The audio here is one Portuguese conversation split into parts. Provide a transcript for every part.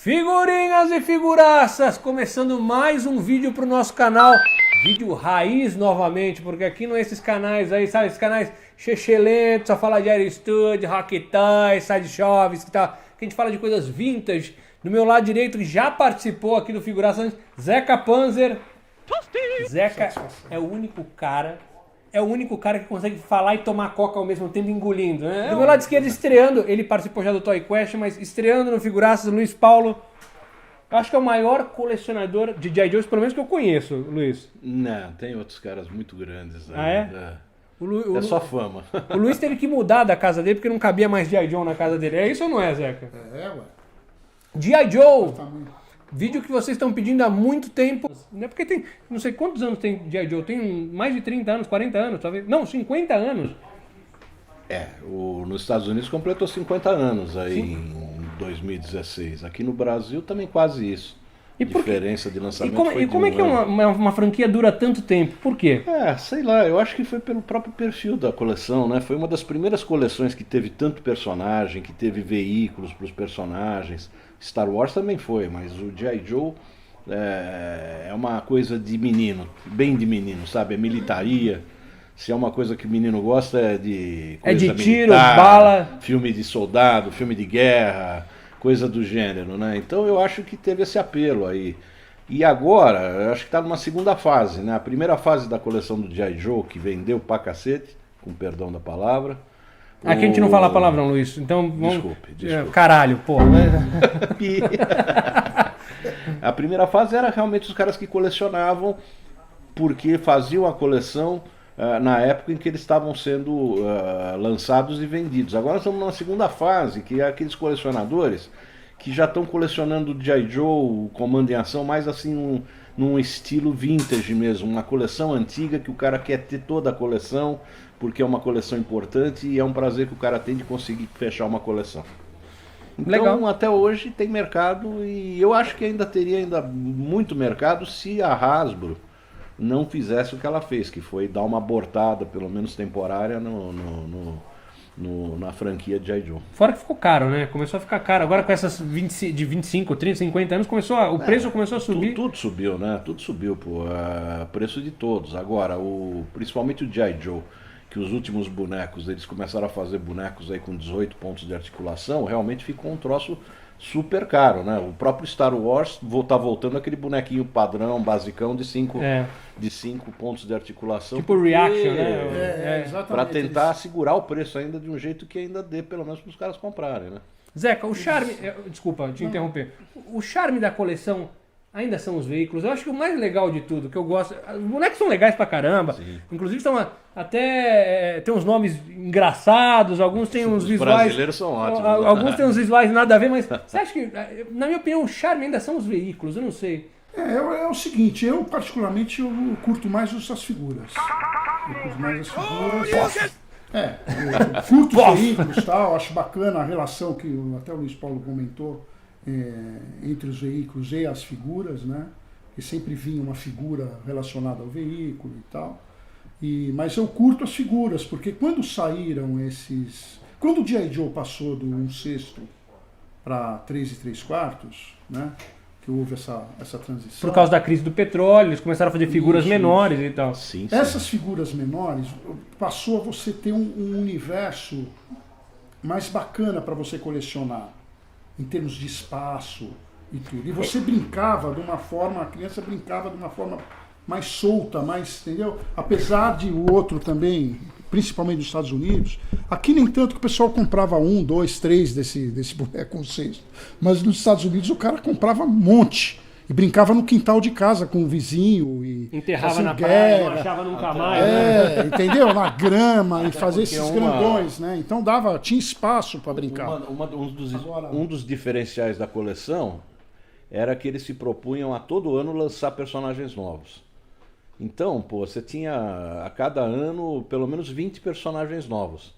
Figurinhas e figuraças, começando mais um vídeo pro nosso canal, vídeo raiz novamente, porque aqui não é esses canais aí, sabe, esses canais xexelento, só fala de Air Studio, Rock Toys, Sideshows, que a gente fala de coisas vintage. Do meu lado direito, que já participou aqui do Figurações, Zeca Panzer. Zeca é o único cara que consegue falar e tomar coca ao mesmo tempo engolindo, né? Do meu lado esquerdo, estreando, ele participou já do Toy Quest, mas estreando no Figuraças, Luiz Paulo. Eu acho que é o maior colecionador de G.I. Joes, pelo menos que eu conheço, Luiz. Não, tem outros caras muito grandes. Ah, é? É só fama. O Luiz teve que mudar da casa dele porque não cabia mais G.I. Joe na casa dele. É isso ou não é, Zeca? É, ué. G.I. Joe! Vídeo que vocês estão pedindo há muito tempo. Não é porque tem, não sei quantos anos tem G.I. Joe, tem mais de 30 anos, 40 anos, talvez. Não, 50 anos. Nos Estados Unidos completou 50 anos aí em 2016. Aqui no Brasil também quase isso. Diferença de lançamento foi de como é que uma franquia dura tanto tempo? Por quê? Sei lá, eu acho que foi pelo próprio perfil da coleção, né? Foi uma das primeiras coleções que teve tanto personagem, que teve veículos para os personagens. Star Wars também foi, mas o G.I. Joe é uma coisa de menino, bem de menino, sabe? É militaria. Se é uma coisa que o menino gosta é de coisa de tiro, militar, bala, filme de soldado, filme de guerra, coisa do gênero, né? Então eu acho que teve esse apelo aí. E agora, eu acho que está numa segunda fase, né? A primeira fase da coleção do G.I. Joe, que vendeu pra cacete, com perdão da palavra. Aqui a gente não fala palavrão, Luiz, então vamos... Desculpe. Caralho, pô. A primeira fase era realmente os caras que colecionavam porque faziam a coleção na época em que eles estavam sendo lançados e vendidos. Agora estamos numa segunda fase, que é aqueles colecionadores que já estão colecionando G.I. Joe, o Comando em Ação, mais assim num estilo vintage mesmo, uma coleção antiga que o cara quer ter toda a coleção, porque é uma coleção importante e é um prazer que o cara tem de conseguir fechar uma coleção. Então, legal. Até hoje tem mercado e eu acho que ainda teria muito mercado se a Hasbro não fizesse o que ela fez, que foi dar uma abortada, pelo menos temporária, na franquia de G.I. Joe. Fora que ficou caro, né? Começou a ficar caro. Agora com essas de 25, 30, 50 anos, o preço começou a subir. Tudo subiu, né? Tudo subiu, pô. O preço de todos. Agora, principalmente o G.I. Joe, que os últimos bonecos, eles começaram a fazer bonecos aí com 18 pontos de articulação, realmente ficou um troço super caro, né? O próprio Star Wars tá voltando aquele bonequinho padrão, basicão de 5 pontos de articulação. Tipo Reaction, né? Exatamente. Para tentar segurar o preço ainda de um jeito que ainda dê, pelo menos, para os caras comprarem, né? Zeca, o charme... Desculpa te interromper. O charme da coleção ainda são os veículos. Eu acho que o mais legal de tudo, que eu gosto... Os bonecos são legais pra caramba. Sim. Inclusive estão até... Tem uns nomes engraçados, alguns têm uns visuais... Os brasileiros são ótimos. Alguns têm uns visuais nada a ver, mas você acha que, na minha opinião, o charme ainda são os veículos? Eu não sei. É o seguinte, eu particularmente curto mais essas figuras. Eu curto mais as figuras. Eu curto os veículos e tal, acho bacana a relação que até o Luiz Paulo comentou entre os veículos e as figuras, né? E sempre vinha uma figura relacionada ao veículo e tal. Mas eu curto as figuras, porque quando saíram esses... Quando o G.I. Joe passou do 1/6 para 3 3/4, né? Que houve essa transição. Por causa da crise do petróleo, eles começaram a fazer figuras menores e tal. Sim. Essas figuras menores passou a você ter um universo mais bacana para você colecionar, em termos de espaço e tudo. E você brincava de uma forma, a criança brincava de uma forma mais solta, entendeu? Apesar de o outro também, principalmente nos Estados Unidos, aqui nem tanto que o pessoal comprava 1, 2, 3 desse boneco 1/6. Mas nos Estados Unidos o cara comprava um monte. E brincava no quintal de casa com o vizinho. Enterrava na praia, não achava nunca mais. Entendeu? Na grama, e fazer esses grandões, né? Então tinha espaço para brincar. Um dos diferenciais da coleção era que eles se propunham a todo ano lançar personagens novos. Então, você tinha a cada ano pelo menos 20 personagens novos.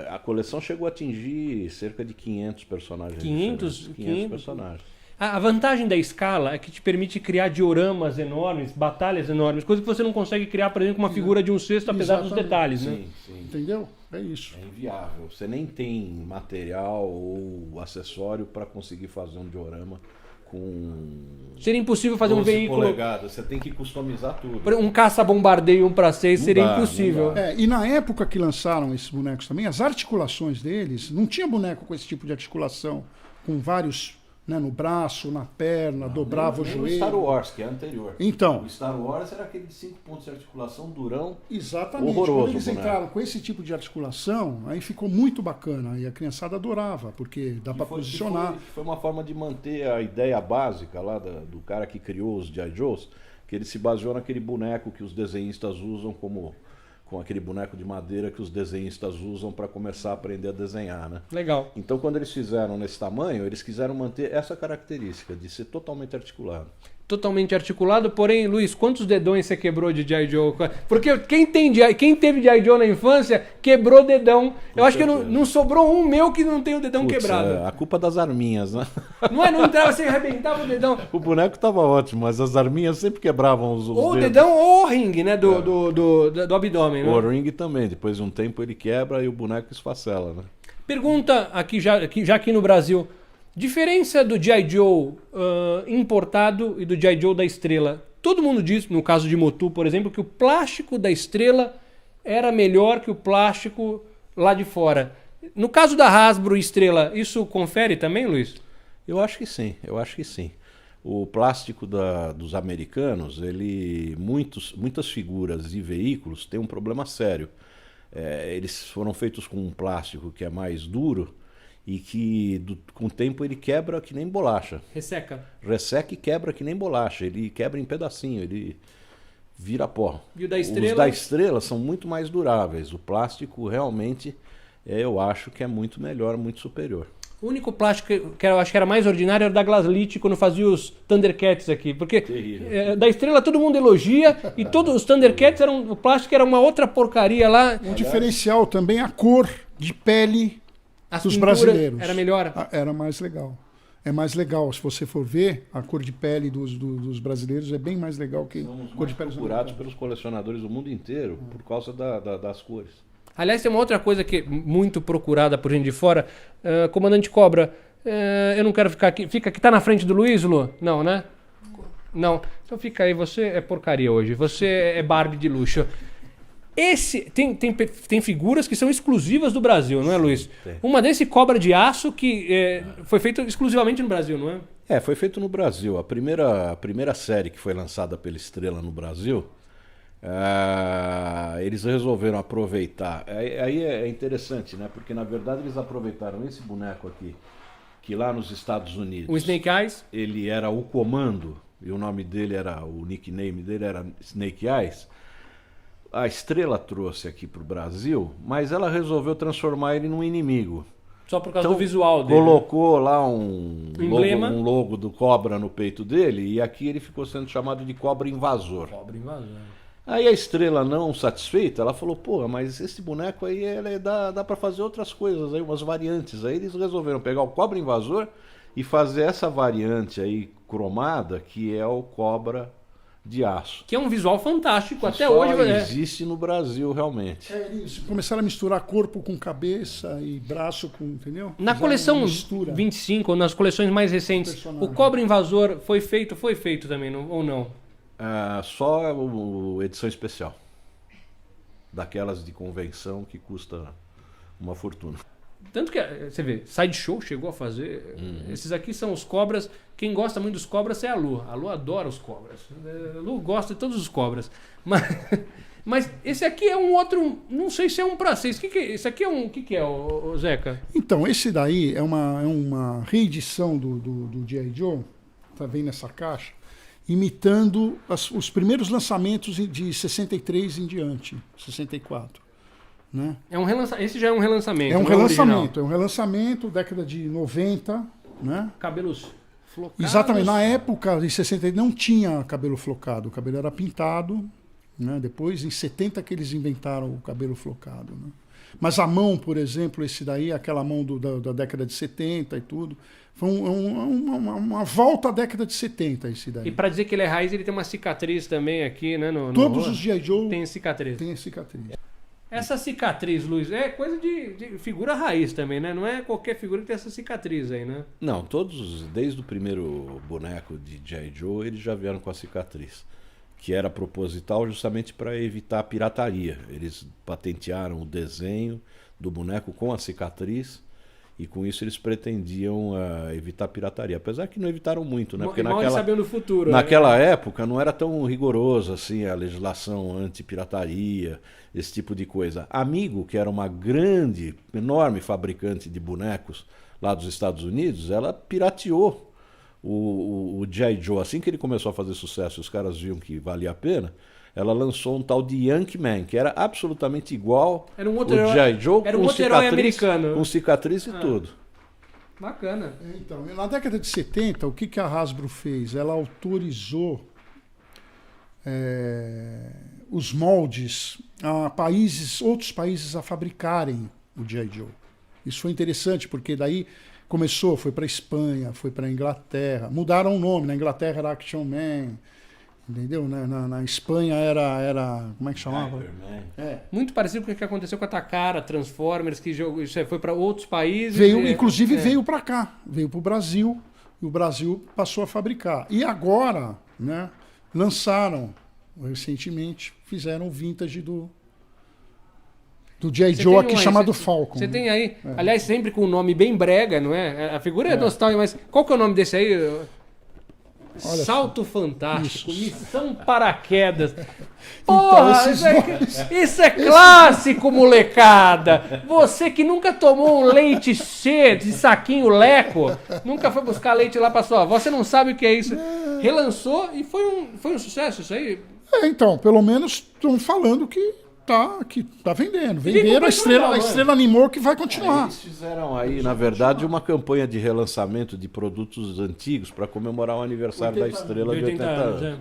A coleção chegou a atingir cerca de 500 personagens. 500 personagens. A vantagem da escala é que te permite criar dioramas enormes, batalhas enormes, coisa que você não consegue criar, por exemplo, com uma figura de um cesto, apesar dos detalhes, né? Sim. Entendeu? É isso. É inviável. Você nem tem material ou acessório para conseguir fazer um diorama com Seria impossível fazer um 12 veículo... polegadas. Você tem que customizar tudo. Um caça-bombardeio 1:6 seria dá, impossível. não dá. E na época que lançaram esses bonecos também, as articulações deles, não tinha boneco com esse tipo de articulação, com vários, né, no braço, na perna, dobrava o Nem joelho. o Star Wars, que é anterior. Então. O Star Wars era aquele de 5 pontos de articulação durão. Exatamente. Horroroso, Quando eles boneco. entraram com esse tipo de articulação, aí ficou muito bacana. E a criançada adorava, porque dá para posicionar. Foi uma forma de manter a ideia básica lá do cara que criou os G.I. Joes, que ele se baseou naquele boneco que os desenhistas usam com aquele boneco de madeira que os desenhistas usam para começar a aprender a desenhar, né? Legal. Então, quando eles fizeram nesse tamanho, eles quiseram manter essa característica de ser totalmente articulado. Totalmente articulado, porém, Luiz, quantos dedões você quebrou de G.I. Joe? Porque quem teve G.I. Joe na infância, quebrou dedão. Eu acho que não sobrou um meu que não tem o dedão quebrado. A culpa das arminhas, né? Não entrava, você arrebentava o dedão. O boneco tava ótimo, mas as arminhas sempre quebravam os Ou o dedos. dedão ou o ringue, né? Do abdômen, né? O ring também, depois de um tempo ele quebra e o boneco esfacela, né? Pergunta já aqui no Brasil. Diferença do G.I. Joe importado e do G.I. Joe da Estrela. Todo mundo diz, no caso de Motu, por exemplo, que o plástico da Estrela era melhor que o plástico lá de fora. No caso da Hasbro e Estrela, isso confere também, Luiz? Eu acho que sim. O plástico dos americanos, muitas figuras e veículos têm um problema sério. Eles foram feitos com um plástico que é mais duro e que com o tempo ele quebra que nem bolacha. Resseca e quebra que nem bolacha. Ele quebra em pedacinho, ele vira pó. E o da Estrela? Os da Estrela são muito mais duráveis. O plástico realmente, eu acho que é muito melhor, muito superior. O único plástico que eu acho que era mais ordinário era o da Glaslit, quando fazia os Thundercats aqui. Porque da Estrela todo mundo elogia e todos os Thundercats o plástico era uma outra porcaria lá. Um diferencial também, a cor de pele dos brasileiros. Era melhor? Era mais legal. É mais legal, se você for ver, a cor de pele dos brasileiros é bem mais legal que a cor de pele dos procurados pelos colecionadores do mundo inteiro por causa das cores. Aliás, tem uma outra coisa que é muito procurada por gente de fora. Comandante Cobra, eu não quero ficar aqui. Fica aqui, tá na frente do Luiz, Lu? Não, né? Não. Então fica aí, você é porcaria hoje. Você é Barbie de luxo. Tem figuras que são exclusivas do Brasil, não é, Luiz? Tem. Uma desse Cobra de Aço que foi feito exclusivamente no Brasil, não é? Foi feito no Brasil. A primeira série que foi lançada pela Estrela no Brasil, eles resolveram aproveitar. Aí é interessante, né? Porque na verdade eles aproveitaram esse boneco aqui, que lá nos Estados Unidos... O Snake Eyes? Ele era o comando, e o nickname dele era Snake Eyes. A Estrela trouxe aqui para o Brasil, mas ela resolveu transformar ele num inimigo. Só por causa do visual dele. Colocou lá um logo do Cobra no peito dele, e aqui ele ficou sendo chamado de Cobra Invasor. Cobra Invasor. Aí a Estrela, não satisfeita, ela falou, pô, mas esse boneco aí dá para fazer outras coisas, aí, umas variantes. Aí eles resolveram pegar o Cobra Invasor e fazer essa variante aí cromada, que é o Cobra de Aço. Que é um visual fantástico, até só hoje. Existe no Brasil, realmente. Eles começaram a misturar corpo com cabeça e braço com, entendeu? Na coleção 25, ou nas coleções mais recentes, o Cobra Invasor foi feito também, ou não? Só edição especial. Daquelas de convenção que custa uma fortuna. Tanto que, você vê, Sideshow chegou a fazer. Esses aqui são os cobras. Quem gosta muito dos cobras é a Lu. A Lu adora os cobras. A Lu gosta de todos os cobras. Mas esse aqui é um outro. Não sei se é um pra seis. Esse aqui é um. O que é, o Zeca? Então, esse daí é uma reedição do G.I. Joe. Tá vendo nessa caixa? Imitando os primeiros lançamentos de 63 em diante. 64. Né? Esse já é um relançamento. É um relançamento, década de 90, né? Cabelos flocados. Exatamente, na época de 60 não tinha cabelo flocado, o cabelo era pintado, né? Depois em 70 que eles inventaram o cabelo flocado, né? Mas a mão, por exemplo, esse daí, aquela mão da década de 70 e tudo, foi uma volta à década de 70 esse daí. E pra dizer que ele é raiz, ele tem uma cicatriz também aqui, né? Todos os G.I. Joe tem cicatriz. tem cicatriz. Essa cicatriz, Luiz, é coisa de figura raiz também, né? Não é qualquer figura que tem essa cicatriz aí, né? Não, todos, desde o primeiro boneco de G.I. Joe, eles já vieram com a cicatriz, que era proposital justamente para evitar a pirataria. Eles patentearam o desenho do boneco com a cicatriz e com isso eles pretendiam evitar a pirataria. Apesar que não evitaram muito, né? Porque mal eles sabiam do futuro. naquela época não era tão rigoroso assim a legislação anti-pirataria, esse tipo de coisa. Amigo, que era uma grande, enorme fabricante de bonecos lá dos Estados Unidos, ela pirateou o G.I. Joe. Assim que ele começou a fazer sucesso, os caras viam que valia a pena, ela lançou um tal de Yankee Man, que era absolutamente igual Era um outro o G.I. Joe, era um com outro herói cicatriz, americano. com cicatriz e tudo. Bacana. Então, na década de 70, o que a Hasbro fez? Ela autorizou os moldes a outros países a fabricarem o G.I. Joe. Isso foi interessante, porque daí foi para Espanha, foi para Inglaterra, mudaram o nome, na Inglaterra era Action Man, entendeu? Na Espanha era como é que chamava? Muito parecido com o que aconteceu com a Takara, Transformers, que isso foi para outros países. Inclusive veio para cá, veio para o Brasil, e o Brasil passou a fabricar. E agora, né, lançaram, recentemente, fizeram o vintage do G.I. Joe aqui chamado Falcon. Você tem aí, aliás, sempre com um nome bem brega, não é? A figura é nostálgica, mas qual que é o nome desse aí? Olha Salto só. Fantástico, Isso. Missão Paraquedas. Porra, Então, isso é clássico, molecada. Você que nunca tomou um leite C de saquinho Leco, nunca foi buscar leite lá pra sua avó, você não sabe o que é isso. Relançou e foi um sucesso isso aí. Então, pelo menos estão falando que tá vendendo. Venderam, a estrela animou que vai continuar. Eles fizeram aí, na verdade, uma campanha de relançamento de produtos antigos para comemorar o aniversário da estrela de 80 anos.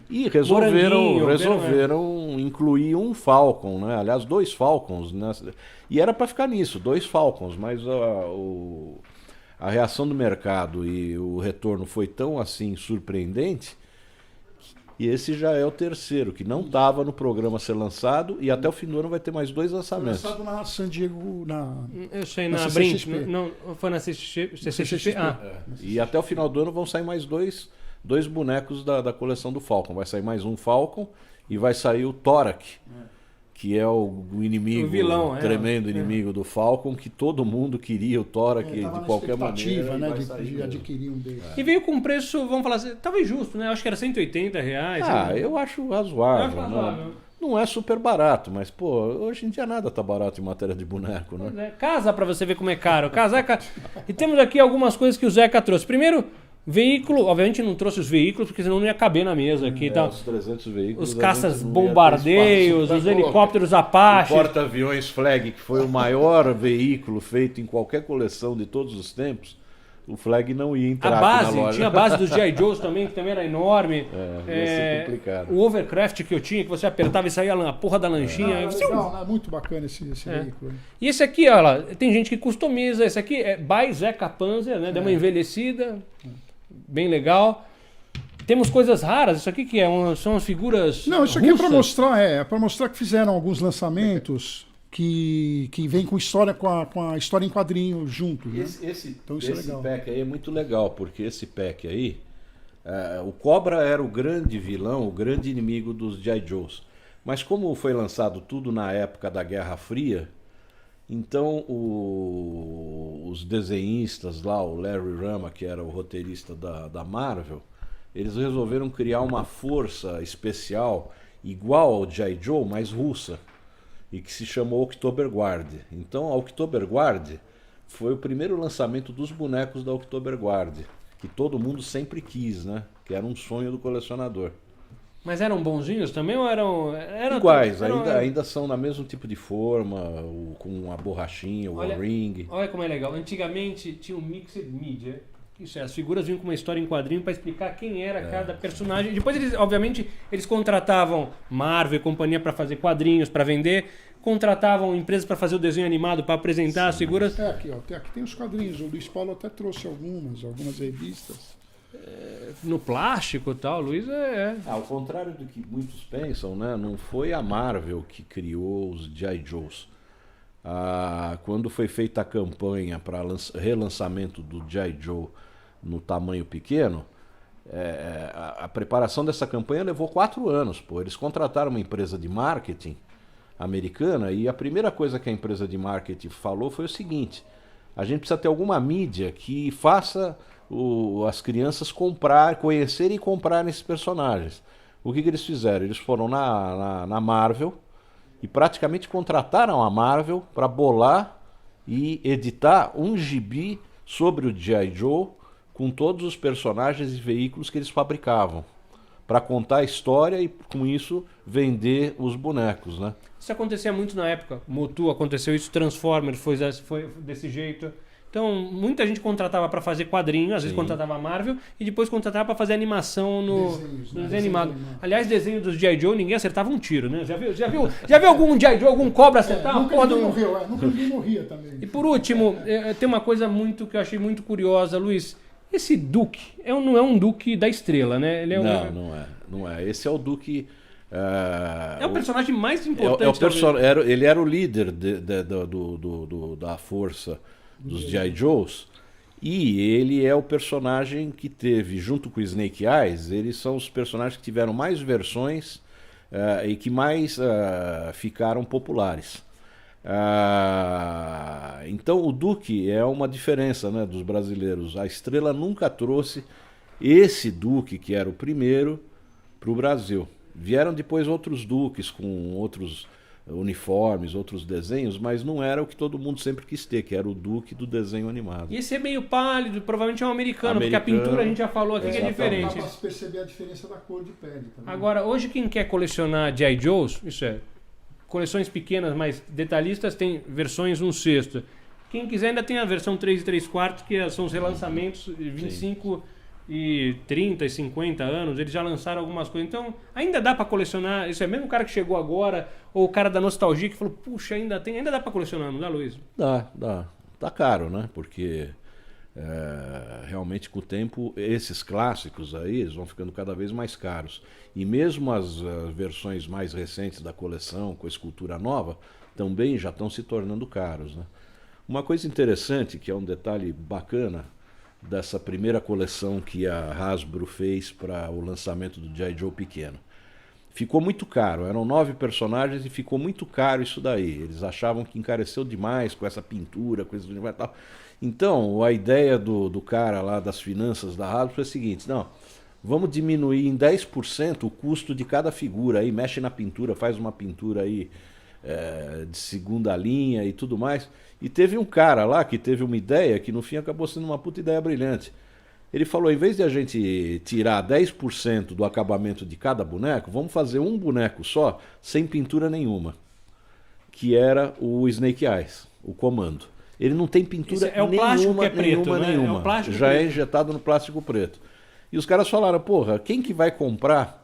E resolveram incluir um Falcon, né? Aliás, 2 Falcons, né? E era para ficar nisso, 2 Falcons, mas a reação do mercado e o retorno foi tão assim surpreendente. E esse já é o terceiro, que não estava no programa a ser lançado, e até o fim do ano vai ter mais 2 lançamentos. Lançado na San Diego, eu sei, na na Brink, não foi na CCXP. E até o final do ano vão sair mais dois bonecos da coleção do Falcon. Vai sair mais um Falcon e vai sair o Torak, que é o inimigo, o vilão, tremendo inimigo do Falcon, que todo mundo queria o Torak de qualquer maneira. Né, de adquirir um deles. E veio com um preço, vamos falar assim, talvez justo, né? Acho que era R$180. Eu acho razoável. Não é super barato, mas, pô, hoje em dia nada tá barato em matéria de boneco, né? Casa pra você ver como é caro. Casa é caro. E temos aqui algumas coisas que o Zeca trouxe. Primeiro, veículo, obviamente não trouxe os veículos, porque senão não ia caber na mesa aqui. Os 300 veículos. Os caças bombardeios, os helicópteros Apache. O porta-aviões Flag, que foi o maior veículo feito em qualquer coleção de todos os tempos, o Flag não ia entrar aqui na loja. Tinha a base dos G.I. Joes também, que também era enorme. Ia ser complicado. O Overcraft que eu tinha, que você apertava e saía a porra da lanchinha. Legal, muito bacana esse veículo. E esse aqui, olha, tem gente que customiza. Esse aqui é by Zeca Panzer, né? Deu uma envelhecida. Bem legal. Temos coisas raras. Isso aqui que são as figuras. Não, isso aqui russas. é para mostrar que fizeram alguns lançamentos que vem com história com a história em quadrinho junto. Né? Então isso é legal. Esse pack aí é muito legal, porque esse pack aí, o Cobra era o grande vilão, o grande inimigo dos G.I. Joes. Mas como foi lançado tudo na época da Guerra Fria, então os desenhistas lá, o Larry Hama, que era o roteirista da Marvel, eles resolveram criar uma força especial igual ao G.I. Joe, mas russa, e que se chamou October Guard. Então a October Guard foi o primeiro lançamento dos bonecos da October Guard, que todo mundo sempre quis, né? Que era um sonho do colecionador. Mas eram bonzinhos também ou eram iguais, ainda são na mesmo tipo de forma, com a borrachinha, o ring. Olha como é legal. Antigamente tinha um mixed media. Isso é, as figuras vinham com uma história em quadrinho para explicar quem era cada personagem. Depois eles, obviamente, eles contratavam Marvel e companhia para fazer quadrinhos, para vender. contratavam empresas para fazer o desenho animado, para apresentar as figuras. Aqui, ó, aqui tem os quadrinhos. O Luiz Paulo até trouxe algumas revistas. No plástico e tal, Luiz Ao contrário do que muitos pensam, né, não foi a Marvel que criou os G.I. Joes. Quando foi feita a campanha para relançamento do G.I. Joe no tamanho pequeno, a preparação dessa campanha levou 4 anos. Pô. Eles contrataram uma empresa de marketing americana e a primeira coisa que a empresa de marketing falou foi o seguinte: a gente precisa ter alguma mídia que faça as crianças conhecerem e comprarem esses personagens. O que eles fizeram? Eles foram na Marvel e praticamente contrataram a Marvel para bolar e editar um gibi sobre o G.I. Joe com todos os personagens e veículos que eles fabricavam, para contar a história e com isso vender os bonecos, né? Isso acontecia muito na época. Motu aconteceu isso, Transformers foi desse jeito. Então, muita gente contratava para fazer quadrinho, às vezes contratava a Marvel, e depois contratava para fazer animação no desenho animado. Aliás, desenho dos G.I. Joe, ninguém acertava um tiro, né? Já viu algum G.I. Joe, algum cobra acertar? Nunca ninguém morria também. E por último, tem uma coisa que eu achei muito curiosa, Luiz. Esse Duke não é um Duque da Estrela, né? Ele é não é. Esse é o Duque... É o personagem mais importante. Ele era o líder da força dos G.I. Joes, e ele é o personagem que teve, junto com o Snake Eyes, eles são os personagens que tiveram mais versões e que mais ficaram populares. Então o Duque é uma diferença, né, dos brasileiros. A Estrela nunca trouxe esse Duque, que era o primeiro, para o Brasil. Vieram depois outros Duques com outros uniformes, outros desenhos, mas não era o que todo mundo sempre quis ter, que era o Duque do desenho animado. E esse é meio pálido, provavelmente é um americano, porque a pintura a gente já falou aqui que é diferente. Dá pra se perceber a diferença da cor de pele também. Agora, hoje quem quer colecionar G.I. Joes, isso é, coleções pequenas, mais detalhistas, tem versões 1/6. Quem quiser ainda tem a versão 3 3/4, que são os relançamentos 25 e 30 e 50 anos, eles já lançaram algumas coisas. Então, ainda dá para colecionar. Isso é mesmo o cara que chegou agora, ou o cara da nostalgia que falou, puxa, ainda dá para colecionar, não dá, Luiz? Dá. Tá caro, né? Porque realmente com o tempo esses clássicos aí eles vão ficando cada vez mais caros. E mesmo as versões mais recentes da coleção, com a escultura nova, também já estão se tornando caros, né? Uma coisa interessante, que é um detalhe bacana dessa primeira coleção que a Hasbro fez para o lançamento do G.I. Joe pequeno. Ficou muito caro, eram 9 personagens e ficou muito caro isso daí. Eles achavam que encareceu demais com essa pintura, coisa do tal. Então, a ideia do cara lá das finanças da Hasbro foi a seguinte: não, vamos diminuir em 10% o custo de cada figura aí, mexe na pintura, faz uma pintura aí de segunda linha e tudo mais. E teve um cara lá que teve uma ideia que no fim acabou sendo uma puta ideia brilhante. Ele falou, em vez de a gente tirar 10% do acabamento de cada boneco, vamos fazer um boneco só, sem pintura nenhuma. Que era o Snake Eyes, o Comando. Ele não tem pintura é o plástico que é preto, né? nenhuma. É o plástico já preto. É injetado no plástico preto. E os caras falaram, porra, quem que vai comprar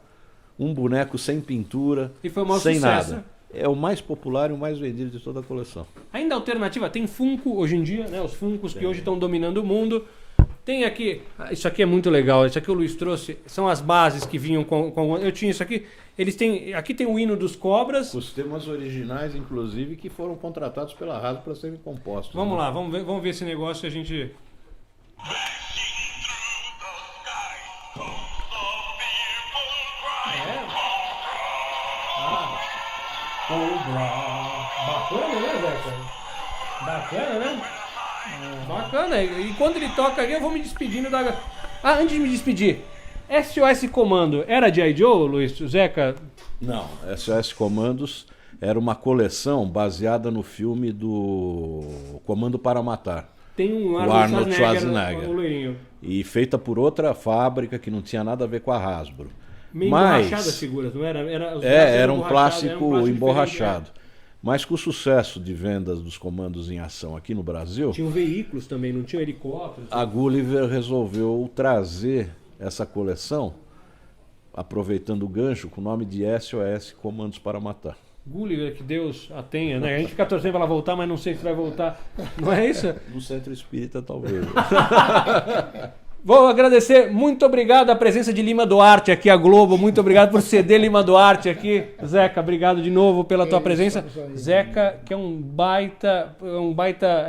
um boneco sem pintura, e foi um sem sucesso. nada? É o mais popular e o mais vendido de toda a coleção. Ainda alternativa, tem Funko hoje em dia, né? Os Funkos que hoje estão dominando o mundo. Tem aqui, isso aqui é muito legal, isso aqui o Luiz trouxe, são as bases que vinham com eu tinha isso aqui. Eles têm, aqui tem o hino dos cobras. Os temas originais, inclusive, que foram contratados pela Hasbro para serem compostos. Vamos lá, vamos ver esse negócio que a gente... Bacana, né, Zeca? Bacana, né? Bacana. E quando ele toca aqui, eu vou me despedindo da... antes de me despedir, SOS Comando era G.I. Joe, Luiz? Zeca? Não, SOS Comandos era uma coleção baseada no filme do Comando para Matar. Tem um Arnold Schwarzenegger. O loirinho. E feita por outra fábrica que não tinha nada a ver com a Hasbro. Meio emborrachado as figuras, não era? Era um plástico emborrachado. Mas com o sucesso de vendas dos comandos em ação aqui no Brasil... Tinham veículos também, não tinham helicópteros? A Gulliver resolveu trazer essa coleção, aproveitando o gancho, com o nome de SOS Comandos para Matar. Gulliver, que Deus a tenha, né? A gente fica torcendo para ela voltar, mas não sei se vai voltar. Não é isso? No Centro Espírita, talvez. Vou agradecer, muito obrigado a presença de Lima Duarte aqui, a Globo, muito obrigado por ceder Lima Duarte aqui. Zeca, obrigado de novo pela tua presença. Zeca, que é um baita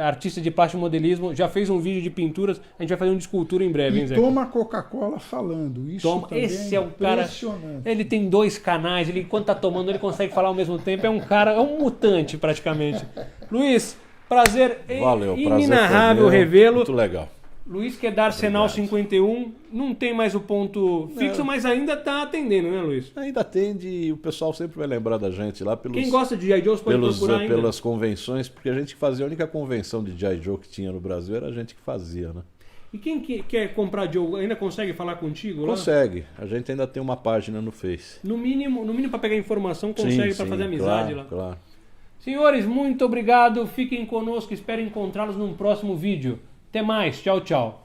artista de plástico modelismo, já fez um vídeo de pinturas, a gente vai fazer um de escultura em breve, hein, Zeca? Toma Coca-Cola falando, isso também Esse é o cara, impressionante. ele tem 2 canais, ele enquanto tá tomando ele consegue falar ao mesmo tempo, é um cara, é um mutante praticamente. Luiz, prazer Valeu, inenarrável prazer revê-lo. muito legal. Luiz, que é da Arsenal 51, não tem mais o ponto fixo, mas ainda tá atendendo, né, Luiz? Ainda atende e o pessoal sempre vai lembrar da gente lá pelos, Quem gosta de G.I. Joe pode procurar ainda. pelas convenções, porque a gente fazia, a única convenção de G.I. Joe que tinha no Brasil era a gente que fazia, né? E quem quer comprar Joe ainda consegue falar contigo lá? Consegue, a gente ainda tem uma página no Face. No mínimo para pegar informação, consegue para fazer amizade claro, lá. Claro. Senhores, muito obrigado, fiquem conosco, espero encontrá-los num próximo vídeo. Até mais, tchau, tchau.